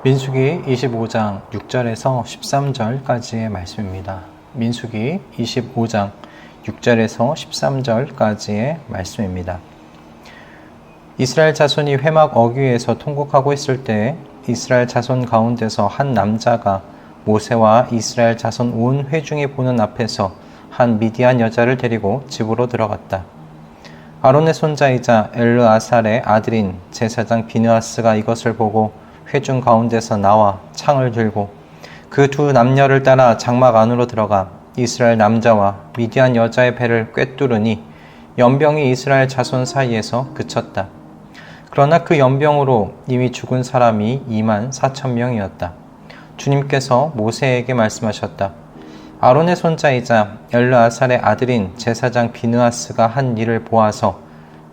민수기 25장 6절에서 13절까지의 말씀입니다. 민수기 25장 6절에서 13절까지의 말씀입니다. 이스라엘 자손이 회막 어귀에서 통곡하고 있을 때 이스라엘 자손 가운데서 한 남자가 모세와 이스라엘 자손 온 회중이 보는 앞에서 한 미디안 여자를 데리고 집으로 들어갔다. 아론의 손자이자 엘르아살의 아들인 제사장 비느하스가 이것을 보고 회중 가운데서 나와 창을 들고 그 두 남녀를 따라 장막 안으로 들어가 이스라엘 남자와 미디안 여자의 배를 꿰뚫으니 연병이 이스라엘 자손 사이에서 그쳤다. 그러나 그 연병으로 이미 죽은 사람이 24,000명이었다. 주님께서 모세에게 말씀하셨다. 아론의 손자이자 엘르아살의 아들인 제사장 비느하스가 한 일을 보아서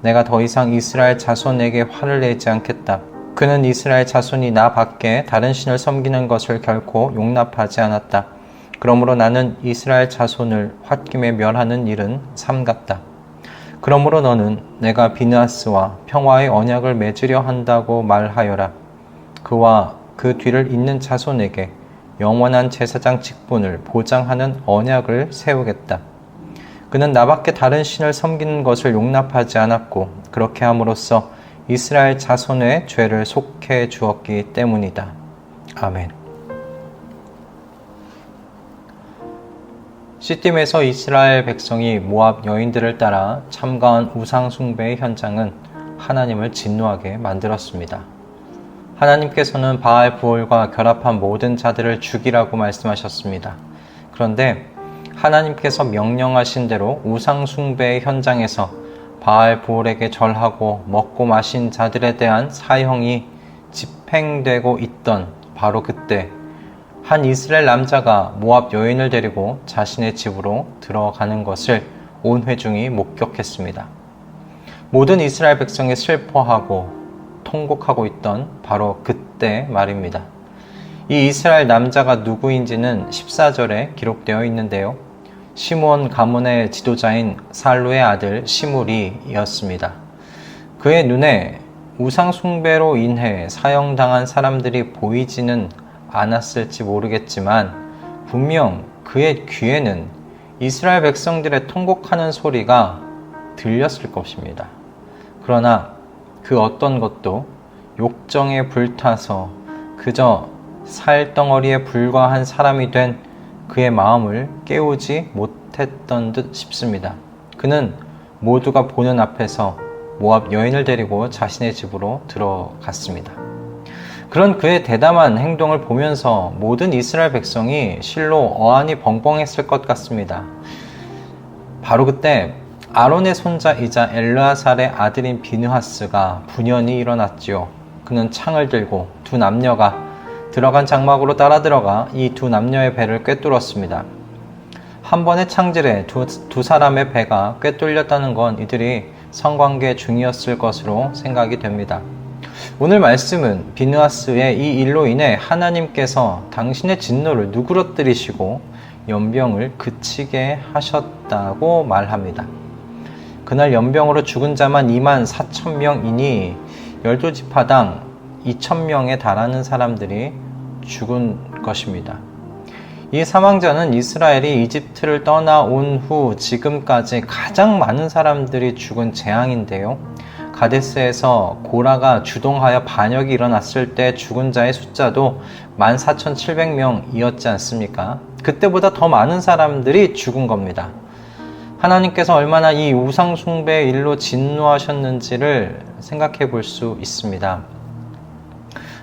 내가 더 이상 이스라엘 자손에게 화를 내지 않겠다. 그는 이스라엘 자손이 나 밖에 다른 신을 섬기는 것을 결코 용납하지 않았다. 그러므로 나는 이스라엘 자손을 홧김에 멸하는 일은 삼갔다. 그러므로 너는 내가 비느하스와 평화의 언약을 맺으려 한다고 말하여라. 그와 그 뒤를 잇는 자손에게 영원한 제사장 직분을 보장하는 언약을 세우겠다. 그는 나밖에 다른 신을 섬기는 것을 용납하지 않았고 그렇게 함으로써 이스라엘 자손의 죄를 속해 주었기 때문이다. 아멘. 시딤에서 이스라엘 백성이 모압 여인들을 따라 참가한 우상 숭배의 현장은 하나님을 진노하게 만들었습니다. 하나님께서는 바알 부올과 결합한 모든 자들을 죽이라고 말씀하셨습니다. 그런데 하나님께서 명령하신 대로 우상 숭배의 현장에서 바알 부올에게 절하고 먹고 마신 자들에 대한 사형이 집행되고 있던 바로 그때 한 이스라엘 남자가 모압 여인을 데리고 자신의 집으로 들어가는 것을 온 회중이 목격했습니다. 모든 이스라엘 백성이 슬퍼하고 통곡하고 있던 바로 그때 말입니다. 이 이스라엘 남자가 누구인지는 14절에 기록되어 있는데요. 시므온 가문의 지도자인 살루의 아들 시므리였습니다. 그의 눈에 우상 숭배로 인해 사형당한 사람들이 보이지는 않았을지 모르겠지만 분명 그의 귀에는 이스라엘 백성들의 통곡하는 소리가 들렸을 것입니다. 그러나 그 어떤 것도 욕정에 불타서 그저 살덩어리에 불과한 사람이 된 그의 마음을 깨우지 못했던 듯 싶습니다. 그는 모두가 보는 앞에서 모압 여인을 데리고 자신의 집으로 들어갔습니다. 그런 그의 대담한 행동을 보면서 모든 이스라엘 백성이 실로 어안이 벙벙했을 것 같습니다. 바로 그때 아론의 손자이자 엘르아살의 아들인 비느하스가 분연히 일어났지요. 그는 창을 들고 두 남녀가 들어간 장막으로 따라 들어가 이 두 남녀의 배를 꿰뚫었습니다. 한 번의 창질에 두 사람의 배가 꿰뚫렸다는 건 이들이 성관계 중이었을 것으로 생각이 됩니다. 오늘 말씀은 비느하스의 이 일로 인해 하나님께서 당신의 진노를 누그러뜨리시고 연병을 그치게 하셨다고 말합니다. 그날 연병으로 죽은 자만 24,000명이니 12지파당 2,000명에 달하는 사람들이 죽은 것입니다. 이 사망자는 이스라엘이 이집트를 떠나온 후 지금까지 가장 많은 사람들이 죽은 재앙인데요. 가데스에서 고라가 주동하여 반역이 일어났을 때 죽은 자의 숫자도 14,700명이었지 않습니까? 그때보다 더 많은 사람들이 죽은 겁니다. 하나님께서 얼마나 이 우상 숭배의 일로 진노하셨는지를 생각해 볼 수 있습니다.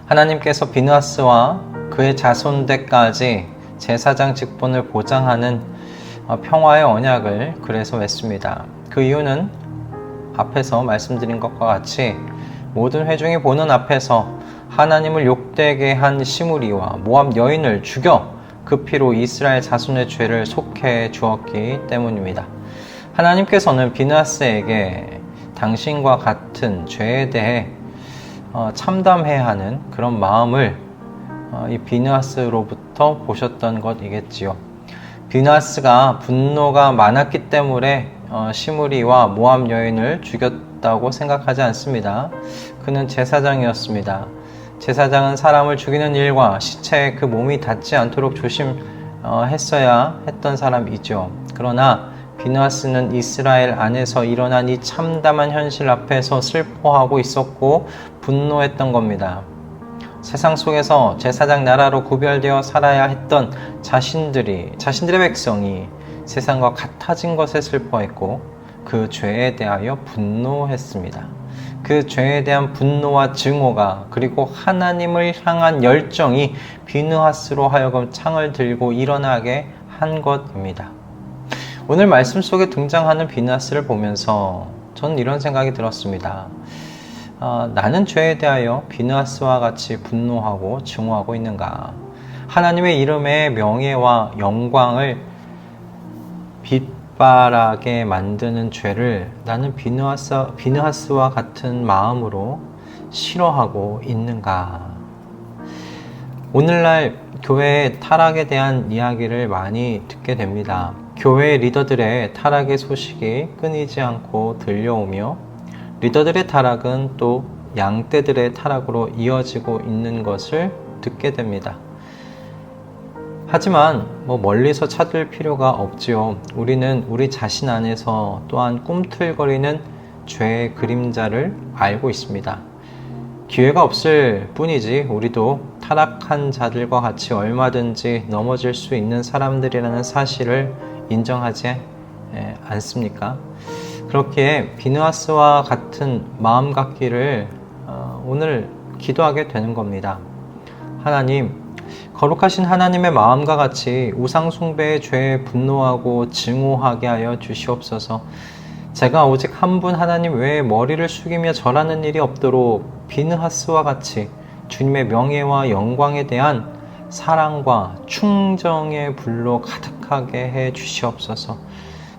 하나님께서 비느하스와 그의 자손들까지 제사장 직분을 보장하는 평화의 언약을 그래서 맺습니다. 그 이유는 앞에서 말씀드린 것과 같이 모든 회중이 보는 앞에서 하나님을 욕되게 한 시므리와 모압 여인을 죽여 그 피로 이스라엘 자손의 죄를 속해 주었기 때문입니다. 하나님께서는 비느하스에게 당신과 같은 죄에 대해 참담해야 하는 그런 마음을 이 비느하스로부터 보셨던 것이겠지요. 비느하스가 분노가 많았기 때문에 시므리와 모압 여인을 죽였다고 생각하지 않습니다. 그는 제사장이었습니다. 제사장은 사람을 죽이는 일과 시체에 그 몸이 닿지 않도록 조심했어야 했던 사람이죠. 그러나 비느하스는 이스라엘 안에서 일어난 이 참담한 현실 앞에서 슬퍼하고 있었고 분노했던 겁니다. 세상 속에서 제사장 나라로 구별되어 살아야 했던 자신들의 백성이 세상과 같아진 것에 슬퍼했고 그 죄에 대하여 분노했습니다. 그 죄에 대한 분노와 증오가 그리고 하나님을 향한 열정이 비느하스로 하여금 창을 들고 일어나게 한 것입니다. 오늘 말씀 속에 등장하는 비느하스를 보면서 저는 이런 생각이 들었습니다. 나는 죄에 대하여 비느하스와 같이 분노하고 증오하고 있는가? 하나님의 이름의 명예와 영광을 빛바라게 만드는 죄를 나는 비느하스와 같은 마음으로 싫어하고 있는가? 오늘날 교회의 타락에 대한 이야기를 많이 듣게 됩니다. 교회 리더들의 타락의 소식이 끊이지 않고 들려오며 리더들의 타락은 또 양떼들의 타락으로 이어지고 있는 것을 듣게 됩니다. 하지만 멀리서 찾을 필요가 없지요. 우리는 우리 자신 안에서 또한 꿈틀거리는 죄의 그림자를 알고 있습니다. 기회가 없을 뿐이지 우리도 타락한 자들과 같이 얼마든지 넘어질 수 있는 사람들이라는 사실을 인정하지 않습니까? 그렇기에 비느하스와 같은 마음 갖기를 오늘 기도하게 되는 겁니다. 하나님, 거룩하신 하나님의 마음과 같이 우상 숭배의 죄에 분노하고 증오하게 하여 주시옵소서. 제가 오직 한 분 하나님 외에 머리를 숙이며 절하는 일이 없도록 비느하스와 같이 주님의 명예와 영광에 대한 사랑과 충정의 불로 가득하게 해 주시옵소서.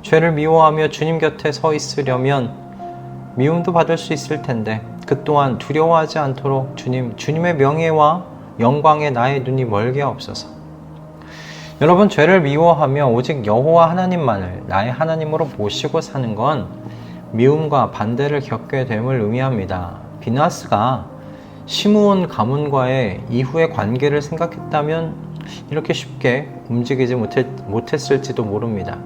죄를 미워하며 주님 곁에 서 있으려면 미움도 받을 수 있을 텐데 그 또한 두려워하지 않도록 주님의 명예와 영광에 나의 눈이 멀게 없소서. 여러분, 죄를 미워하며 오직 여호와 하나님만을 나의 하나님으로 모시고 사는 건 미움과 반대를 겪게 됨을 의미합니다. 비느하스가 시므온 가문과의 이후의 관계를 생각했다면 이렇게 쉽게 움직이지 못했을지도 모릅니다.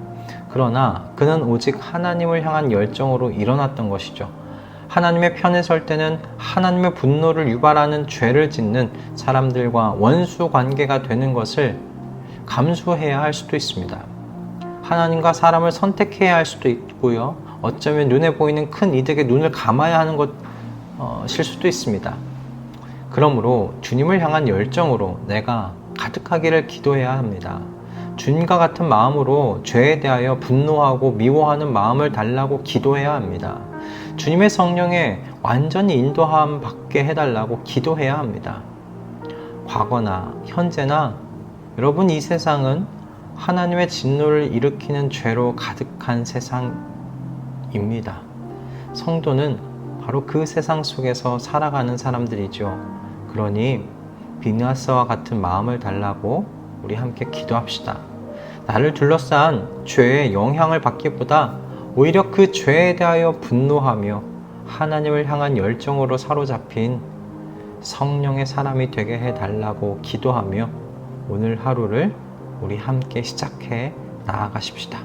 그러나 그는 오직 하나님을 향한 열정으로 일어났던 것이죠. 하나님의 편에 설 때는 하나님의 분노를 유발하는 죄를 짓는 사람들과 원수 관계가 되는 것을 감수해야 할 수도 있습니다. 하나님과 사람을 선택해야 할 수도 있고요. 어쩌면 눈에 보이는 큰 이득에 눈을 감아야 하는 것일 수도 있습니다. 그러므로 주님을 향한 열정으로 내가 가득하기를 기도해야 합니다. 주님과 같은 마음으로 죄에 대하여 분노하고 미워하는 마음을 달라고 기도해야 합니다. 주님의 성령에 완전히 인도함 받게 해달라고 기도해야 합니다. 과거나 현재나 여러분, 이 세상은 하나님의 진노를 일으키는 죄로 가득한 세상입니다. 성도는 바로 그 세상 속에서 살아가는 사람들이죠. 그러니 비느하스와 같은 마음을 달라고 우리 함께 기도합시다. 나를 둘러싼 죄의 영향을 받기보다 오히려 그 죄에 대하여 분노하며 하나님을 향한 열정으로 사로잡힌 성령의 사람이 되게 해달라고 기도하며 오늘 하루를 우리 함께 시작해 나아가십시다.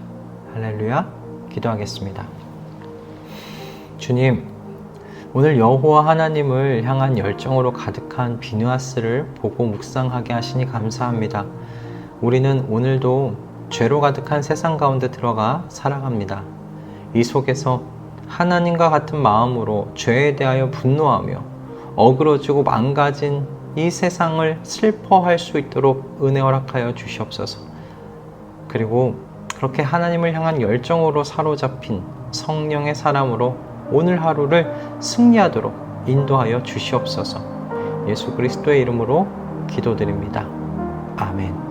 할렐루야. 기도하겠습니다. 주님, 오늘 여호와 하나님을 향한 열정으로 가득한 비느하스를 보고 묵상하게 하시니 감사합니다. 우리는 오늘도 죄로 가득한 세상 가운데 들어가 살아갑니다. 이 속에서 하나님과 같은 마음으로 죄에 대하여 분노하며 어그러지고 망가진 이 세상을 슬퍼할 수 있도록 은혜 허락하여 주시옵소서. 그리고 그렇게 하나님을 향한 열정으로 사로잡힌 성령의 사람으로 오늘 하루를 승리하도록 인도하여 주시옵소서. 예수 그리스도의 이름으로 기도드립니다. 아멘.